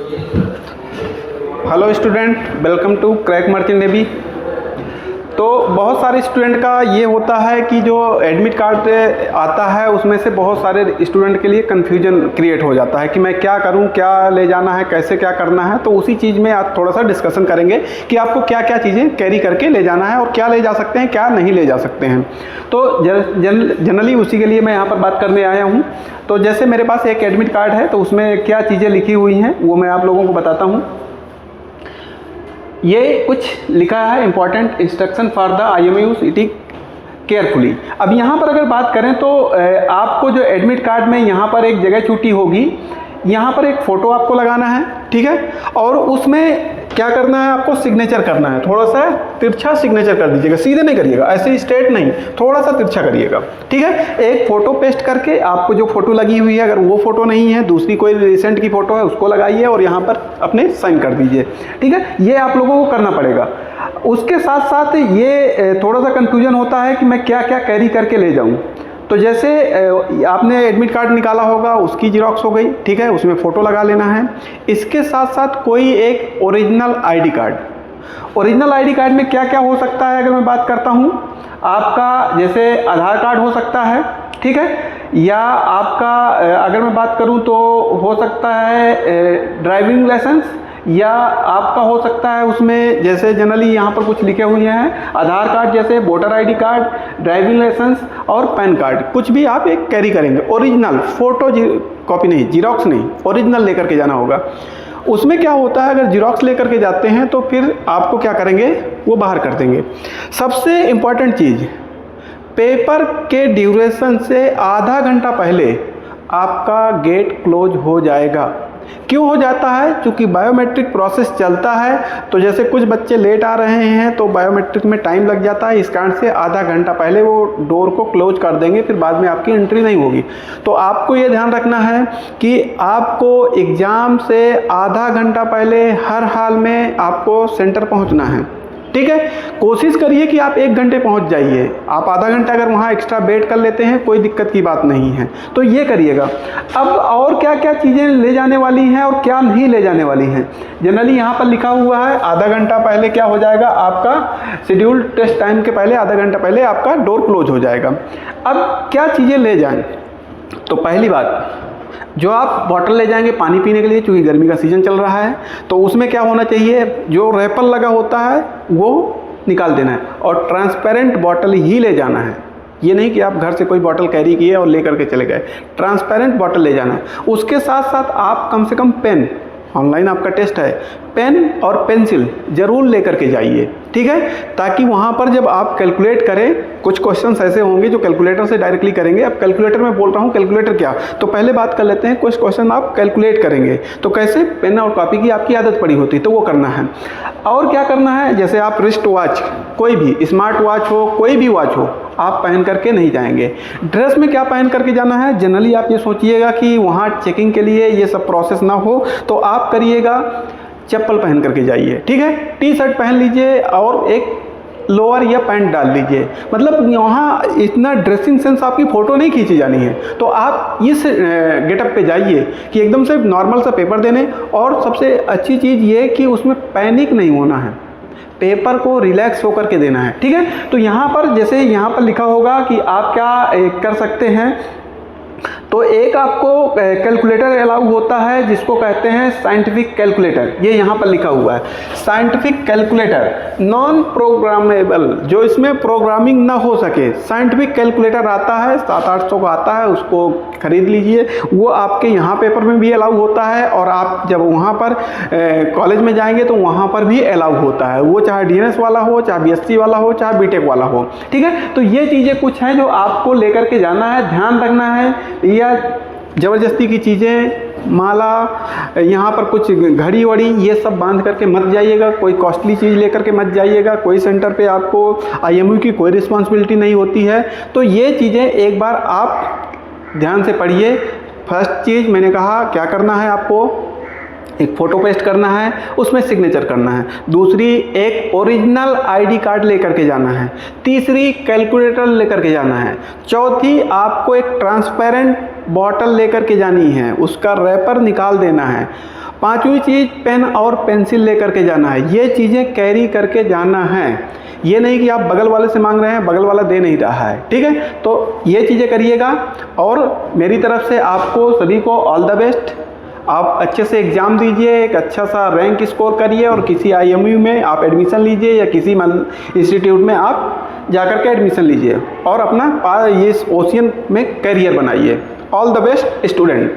Hello student, welcome to crack merchant navy. तो बहुत सारे स्टूडेंट का ये होता है कि जो एडमिट कार्ड आता है उसमें से बहुत सारे स्टूडेंट के लिए कन्फ्यूजन क्रिएट हो जाता है कि मैं क्या करूं, क्या ले जाना है, कैसे क्या करना है। तो उसी चीज़ में आज थोड़ा सा डिस्कशन करेंगे कि आपको क्या क्या चीज़ें कैरी करके ले जाना है और क्या ले जा सकते हैं, क्या नहीं ले जा सकते हैं। तो जनरली उसी के लिए मैं यहाँ पर बात करने आया हूँ। तो जैसे मेरे पास एक एडमिट कार्ड है तो उसमें क्या चीज़ें लिखी हुई हैं वो मैं आप लोगों को बताता हूँ। ये कुछ लिखा है important instruction for the IMU city carefully. अब यहाँ पर अगर बात करें तो आपको जो एडमिट कार्ड में यहाँ पर एक जगह छूटी होगी, यहाँ पर एक फ़ोटो आपको लगाना है, ठीक है। और उसमें क्या करना है, आपको सिग्नेचर करना है। थोड़ा सा तिरछा सिग्नेचर कर दीजिएगा, सीधे नहीं करिएगा, ऐसे स्ट्रेट नहीं, थोड़ा सा तिरछा करिएगा, ठीक है। एक फ़ोटो पेस्ट करके आपको जो फ़ोटो लगी हुई है, अगर वो फ़ोटो नहीं है, दूसरी कोई रिसेंट की फ़ोटो है, उसको लगाइए और यहाँ पर अपने साइन कर दीजिए, ठीक है। ये आप लोगों को करना पड़ेगा। उसके साथ साथ ये थोड़ा सा कन्फ्यूजन होता है कि मैं क्या क्या कैरी करके ले जाऊँ। तो जैसे आपने एडमिट कार्ड निकाला होगा, उसकी जीरोक्स हो गई, ठीक है, उसमें फ़ोटो लगा लेना है। इसके साथ साथ कोई एक original ID card. Original ID card में क्या क्या हो सकता है अगर मैं बात करता हूँ, आपका जैसे आधार कार्ड हो सकता है, ठीक है, या आपका अगर मैं बात करूँ तो हो सकता है ड्राइविंग लाइसेंस, या आपका हो सकता है उसमें जैसे जनरली यहाँ पर कुछ लिखे हुए हैं आधार कार्ड, जैसे voter ID card, driving licence और पैन कार्ड, कुछ भी आप एक कैरी करेंगे। ओरिजिनल, फ़ोटो कॉपी नहीं, जीरोक्स नहीं, ओरिजिनल लेकर के जाना होगा। उसमें क्या होता है, अगर जीरोक्स लेकर के जाते हैं तो फिर आपको क्या करेंगे, वो बाहर कर देंगे। सबसे इम्पॉर्टेंट चीज़, पेपर के ड्यूरेशन से आधा घंटा पहले आपका गेट क्लोज हो जाएगा। क्यों हो जाता है? क्योंकि बायोमेट्रिक प्रोसेस चलता है, तो जैसे कुछ बच्चे लेट आ रहे हैं तो बायोमेट्रिक में टाइम लग जाता है, इस कारण से आधा घंटा पहले वो डोर को क्लोज कर देंगे, फिर बाद में आपकी एंट्री नहीं होगी। तो आपको ये ध्यान रखना है कि आपको एग्ज़ाम से आधा घंटा पहले हर हाल में आपको सेंटर पहुंचना है, ठीक है। कोशिश करिए कि आप 1 घंटे पहुंच जाइए। आप आधा घंटा अगर वहां एक्स्ट्रा वेट कर लेते हैं कोई दिक्कत की बात नहीं है, तो ये करिएगा। अब और क्या क्या चीज़ें ले जाने वाली हैं और क्या नहीं ले जाने वाली हैं, जनरली यहाँ पर लिखा हुआ है आधा घंटा पहले क्या हो जाएगा, आपका शेड्यूल टेस्ट टाइम के पहले आधा घंटा पहले आपका डोर क्लोज हो जाएगा। अब क्या चीज़ें ले जाएं, तो पहली बात, जो आप बॉटल ले जाएंगे पानी पीने के लिए, चूँकि गर्मी का सीज़न चल रहा है, तो उसमें क्या होना चाहिए, जो रैपर लगा होता है वो निकाल देना है और ट्रांसपेरेंट बॉटल ही ले जाना है। ये नहीं कि आप घर से कोई बॉटल कैरी किए और ले करके चले गए, ट्रांसपेरेंट बॉटल ले जाना है। उसके साथ साथ आप कम से कम पेन, ऑनलाइन आपका टेस्ट है, पेन और पेंसिल ज़रूर लेकर के जाइए, ठीक है, ताकि वहाँ पर जब आप कैलकुलेट करें, कुछ क्वेश्चंस ऐसे होंगे जो कैलकुलेटर से डायरेक्टली करेंगे। अब कैलकुलेटर में बोल रहा हूँ, कैलकुलेटर क्या, तो पहले बात कर लेते हैं, कुछ क्वेश्चन आप कैलकुलेट करेंगे तो कैसे, पेन और कॉपी की आपकी आदत पड़ी होती है तो वो करना है। और क्या करना है, जैसे आप रिस्ट वॉच, कोई भी स्मार्ट वॉच हो, कोई भी वॉच हो, आप पहन करके नहीं जाएंगे। ड्रेस में क्या पहन करके जाना है, जनरली आप ये सोचिएगा कि वहाँ चेकिंग के लिए ये सब प्रोसेस ना हो, तो आप करिएगा चप्पल पहन करके जाइए, ठीक है, टी शर्ट पहन लीजिए और एक लोअर या पैंट डाल लीजिए। मतलब यहाँ इतना ड्रेसिंग सेंस, आपकी फ़ोटो नहीं खींची जानी है, तो आप इस गेटअप पे जाइए कि एकदम से नॉर्मल सा पेपर देने। और सबसे अच्छी चीज़ ये कि उसमें पैनिक नहीं होना है, पेपर को रिलैक्स होकर के देना है, ठीक है। तो यहाँ पर जैसे यहाँ पर लिखा होगा कि आप क्या कर सकते हैं, तो एक आपको कैलकुलेटर अलाउ होता है जिसको कहते हैं साइंटिफिक कैलकुलेटर, ये यहाँ पर लिखा हुआ है साइंटिफिक कैलकुलेटर, नॉन प्रोग्रामेबल, जो इसमें प्रोग्रामिंग ना हो सके। साइंटिफिक कैलकुलेटर आता है 700-800 का आता है, उसको खरीद लीजिए। वो आपके यहाँ पेपर में भी अलाउ होता है और आप जब वहाँ पर कॉलेज में जाएंगे तो वहाँ पर भी अलाउ होता है, वो चाहे DNS वाला हो, चाहे BSc वाला हो, चाहे BTech वाला हो, ठीक है। तो ये चीज़ें कुछ हैं जो आपको लेकर के जाना है, ध्यान रखना है। या ज़बरदस्ती की चीज़ें, माला, यहाँ पर कुछ घड़ी वड़ी, ये सब बांध करके मत जाइएगा। कोई कॉस्टली चीज़ लेकर के मत जाइएगा। कोई सेंटर पे आपको IMU की कोई रिस्पॉन्सिबिलिटी नहीं होती है। तो ये चीज़ें एक बार आप ध्यान से पढ़िए। फर्स्ट चीज़ मैंने कहा क्या करना है, आपको एक फ़ोटो पेस्ट करना है, उसमें सिग्नेचर करना है। दूसरी, एक ओरिजिनल आईडी कार्ड लेकर के जाना है। तीसरी, कैलकुलेटर लेकर के जाना है। चौथी, आपको एक ट्रांसपेरेंट बॉटल लेकर के जानी है, उसका रैपर निकाल देना है। पांचवी चीज़, पेन और पेंसिल लेकर के जाना है। ये चीज़ें कैरी करके जाना है। ये नहीं कि आप बगल वाले से मांग रहे हैं, बगल वाला दे नहीं रहा है, ठीक है। तो ये चीज़ें करिएगा और मेरी तरफ से आपको सभी को ऑल द बेस्ट। आप अच्छे से एग्ज़ाम दीजिए, एक अच्छा सा रैंक स्कोर करिए और किसी IMU में आप एडमिशन लीजिए या किसी इंस्टीट्यूट में आप जाकर के एडमिशन लीजिए और अपना ये ओशियन में करियर बनाइए। All the best student.